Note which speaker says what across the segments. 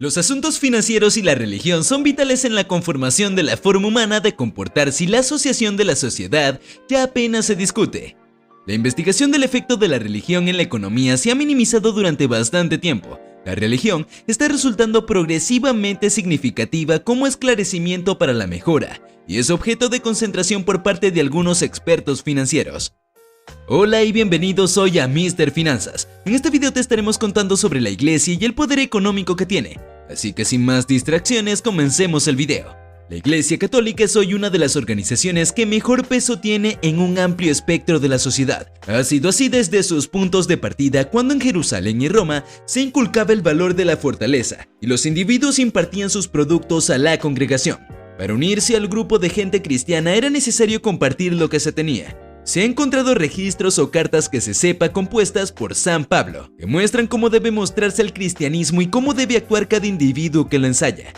Speaker 1: Los asuntos financieros y la religión son vitales en la conformación de la forma humana de comportarse y la asociación de la sociedad ya apenas se discute. La investigación del efecto de la religión en la economía se ha minimizado durante bastante tiempo. La religión está resultando progresivamente significativa como esclarecimiento para la mejora, y es objeto de concentración por parte de algunos expertos financieros. Hola y bienvenidos hoy a Mr. Finanzas. En este video te estaremos contando sobre la iglesia y el poder económico que tiene. Así que sin más distracciones, comencemos el video. La Iglesia Católica es hoy una de las organizaciones que mejor peso tiene en un amplio espectro de la sociedad. Ha sido así desde sus puntos de partida cuando en Jerusalén y Roma se inculcaba el valor de la fortaleza y los individuos impartían sus productos a la congregación. Para unirse al grupo de gente cristiana era necesario compartir lo que se tenía. Se han encontrado registros o cartas que se sepa compuestas por San Pablo, que muestran cómo debe mostrarse el cristianismo y cómo debe actuar cada individuo que lo ensaya.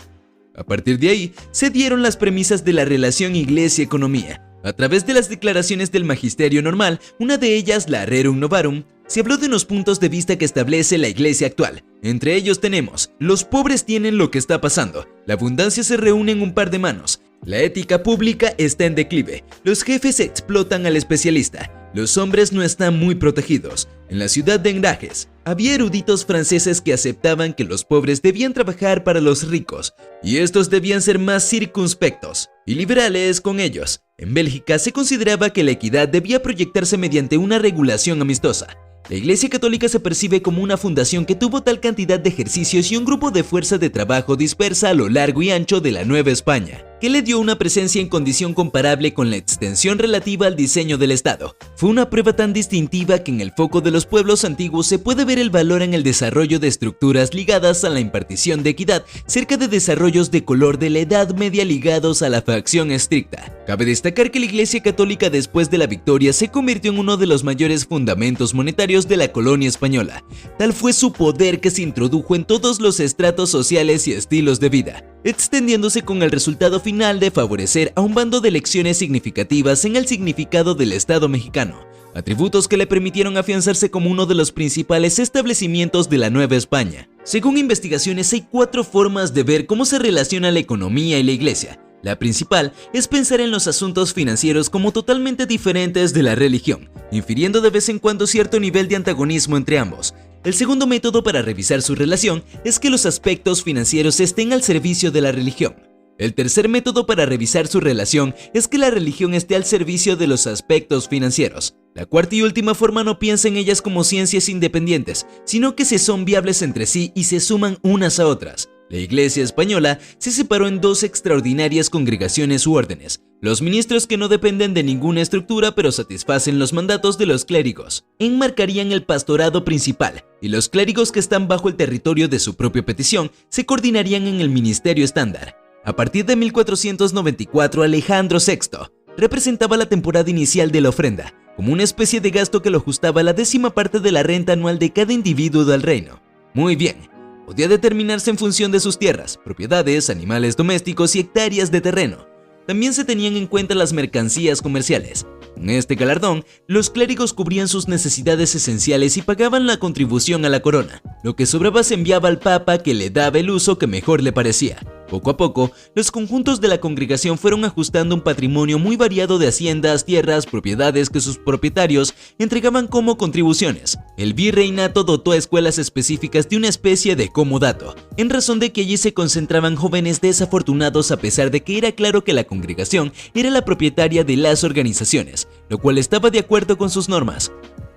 Speaker 1: A partir de ahí, se dieron las premisas de la relación iglesia-economía. A través de las declaraciones del magisterio normal, una de ellas, la Rerum Novarum, se habló de unos puntos de vista que establece la iglesia actual. Entre ellos tenemos: los pobres tienen lo que está pasando, la abundancia se reúne en un par de manos, la ética pública está en declive, los jefes explotan al especialista, los hombres no están muy protegidos. En la ciudad de Engrajes, había eruditos franceses que aceptaban que los pobres debían trabajar para los ricos, y estos debían ser más circunspectos y liberales con ellos. En Bélgica se consideraba que la equidad debía proyectarse mediante una regulación amistosa. La Iglesia Católica se percibe como una fundación que tuvo tal cantidad de ejercicios y un grupo de fuerza de trabajo dispersa a lo largo y ancho de la Nueva España, que le dio una presencia en condición comparable con la extensión relativa al diseño del Estado. Fue una prueba tan distintiva que en el foco de los pueblos antiguos se puede ver el valor en el desarrollo de estructuras ligadas a la impartición de equidad, cerca de desarrollos de color de la Edad Media ligados a la facción estricta. Cabe destacar que la Iglesia Católica después de la victoria se convirtió en uno de los mayores fundamentos monetarios de la colonia española. Tal fue su poder que se introdujo en todos los estratos sociales y estilos de vida, extendiéndose con el resultado final de favorecer a un bando de elecciones significativas en el significado del Estado mexicano, atributos que le permitieron afianzarse como uno de los principales establecimientos de la Nueva España. Según investigaciones, hay 4 formas de ver cómo se relaciona la economía y la iglesia. La principal es pensar en los asuntos financieros como totalmente diferentes de la religión, infiriendo de vez en cuando cierto nivel de antagonismo entre ambos. El segundo método para revisar su relación es que los aspectos financieros estén al servicio de la religión. El tercer método para revisar su relación es que la religión esté al servicio de los aspectos financieros. La cuarta y última forma no piensa en ellas como ciencias independientes, sino que se son viables entre sí y se suman unas a otras. La Iglesia española se separó en 2 extraordinarias congregaciones u órdenes: los ministros, que no dependen de ninguna estructura pero satisfacen los mandatos de los clérigos, enmarcarían el pastorado principal, y los clérigos, que están bajo el territorio de su propia petición, se coordinarían en el ministerio estándar. A partir de 1494, Alejandro VI representaba la temporada inicial de la ofrenda, como una especie de gasto que lo ajustaba a la 10ª parte de la renta anual de cada individuo del reino. Muy bien. Podía determinarse en función de sus tierras, propiedades, animales domésticos y hectáreas de terreno. También se tenían en cuenta las mercancías comerciales. Con este galardón, los clérigos cubrían sus necesidades esenciales y pagaban la contribución a la corona. Lo que sobraba se enviaba al Papa, que le daba el uso que mejor le parecía. Poco a poco, los conjuntos de la congregación fueron ajustando un patrimonio muy variado de haciendas, tierras, propiedades que sus propietarios entregaban como contribuciones. El virreinato dotó a escuelas específicas de una especie de comodato, en razón de que allí se concentraban jóvenes desafortunados, a pesar de que era claro que la congregación era la propietaria de las organizaciones, lo cual estaba de acuerdo con sus normas.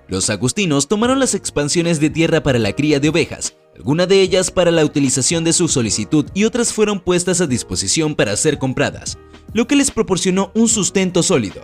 Speaker 1: Los agustinos tomaron las expansiones de tierra para la cría de ovejas, algunas de ellas para la utilización de su solicitud y otras fueron puestas a disposición para ser compradas, lo que les proporcionó un sustento sólido.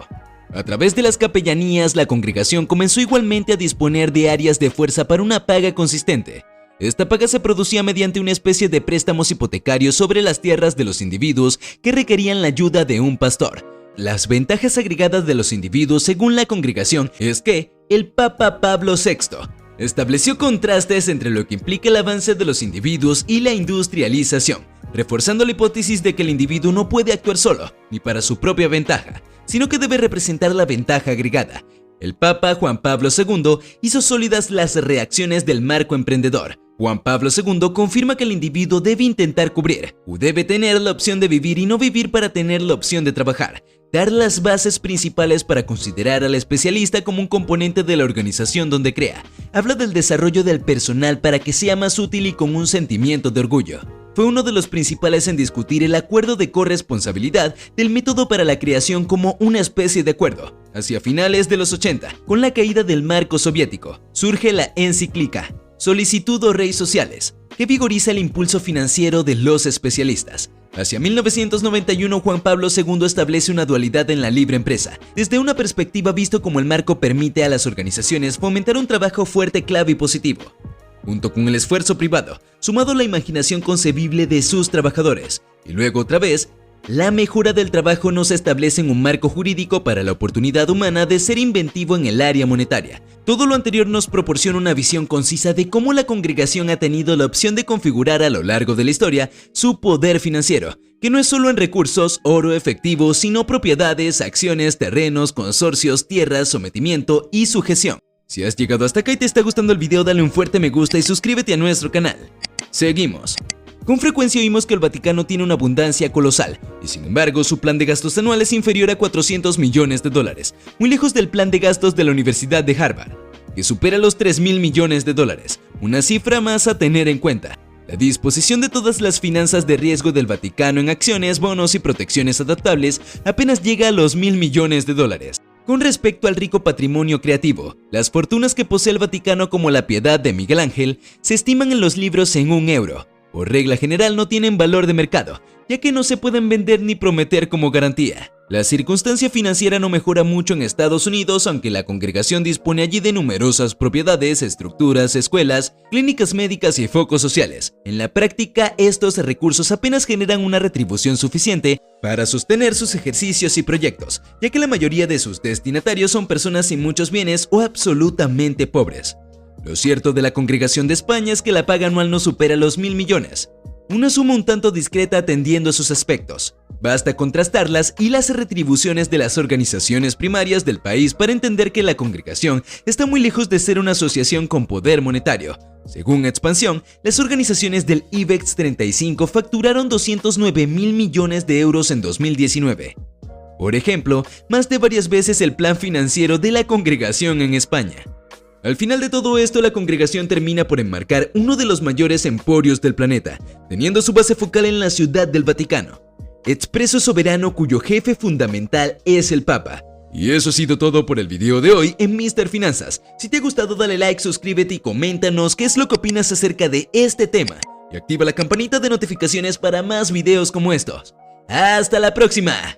Speaker 1: A través de las capellanías, la congregación comenzó igualmente a disponer de áreas de fuerza para una paga consistente. Esta paga se producía mediante una especie de préstamos hipotecarios sobre las tierras de los individuos que requerían la ayuda de un pastor. Las ventajas agregadas de los individuos, según la congregación, es que el Papa Pablo VI estableció contrastes entre lo que implica el avance de los individuos y la industrialización, reforzando la hipótesis de que el individuo no puede actuar solo, ni para su propia ventaja, sino que debe representar la ventaja agregada. El Papa Juan Pablo II hizo sólidas las reacciones del marco emprendedor, Juan Pablo II confirma que el individuo debe intentar cubrir, o debe tener la opción de vivir y no vivir para tener la opción de trabajar, dar las bases principales para considerar al especialista como un componente de la organización donde crea. Habla del desarrollo del personal para que sea más útil y con un sentimiento de orgullo. Fue uno de los principales en discutir el acuerdo de corresponsabilidad del método para la creación como una especie de acuerdo. Hacia finales de los 80, con la caída del marco soviético, surge la encíclica Solicitud o Rey Sociales, que vigoriza el impulso financiero de los especialistas. Hacia 1991, Juan Pablo II establece una dualidad en la libre empresa, desde una perspectiva visto como el marco permite a las organizaciones fomentar un trabajo fuerte, clave y positivo, junto con el esfuerzo privado, sumado a la imaginación concebible de sus trabajadores, y luego otra vez, la mejora del trabajo nos establece un marco jurídico para la oportunidad humana de ser inventivo en el área monetaria. Todo lo anterior nos proporciona una visión concisa de cómo la congregación ha tenido la opción de configurar a lo largo de la historia su poder financiero, que no es solo en recursos, oro, efectivo, sino propiedades, acciones, terrenos, consorcios, tierras, sometimiento y sujeción. Si has llegado hasta acá y te está gustando el video, dale un fuerte me gusta y suscríbete a nuestro canal. Seguimos. Con frecuencia oímos que el Vaticano tiene una abundancia colosal, y sin embargo su plan de gastos anual es inferior a $400 millones, muy lejos del plan de gastos de la Universidad de Harvard, que supera los $3.000 millones, una cifra más a tener en cuenta. La disposición de todas las finanzas de riesgo del Vaticano en acciones, bonos y protecciones adaptables apenas llega a los $1.000 millones. Con respecto al rico patrimonio creativo, las fortunas que posee el Vaticano, como la Piedad de Miguel Ángel, se estiman en los libros en €1. Por regla general no tienen valor de mercado, ya que no se pueden vender ni prometer como garantía. La circunstancia financiera no mejora mucho en Estados Unidos, aunque la congregación dispone allí de numerosas propiedades, estructuras, escuelas, clínicas médicas y focos sociales. En la práctica, estos recursos apenas generan una retribución suficiente para sostener sus ejercicios y proyectos, ya que la mayoría de sus destinatarios son personas sin muchos bienes o absolutamente pobres. Lo cierto de la Congregación de España es que la paga anual no supera los $1.000 millones, una suma un tanto discreta atendiendo a sus aspectos. Basta contrastarlas y las retribuciones de las organizaciones primarias del país para entender que la congregación está muy lejos de ser una asociación con poder monetario. Según Expansión, las organizaciones del IBEX 35 facturaron €209.000 millones en 2019. Por ejemplo, más de varias veces el plan financiero de la congregación en España. Al final de todo esto, la congregación termina por enmarcar uno de los mayores emporios del planeta, teniendo su base focal en la Ciudad del Vaticano, expreso soberano cuyo jefe fundamental es el Papa. Y eso ha sido todo por el video de hoy en Mr. Finanzas. Si te ha gustado, dale like, suscríbete y coméntanos qué es lo que opinas acerca de este tema. Y activa la campanita de notificaciones para más videos como estos. ¡Hasta la próxima!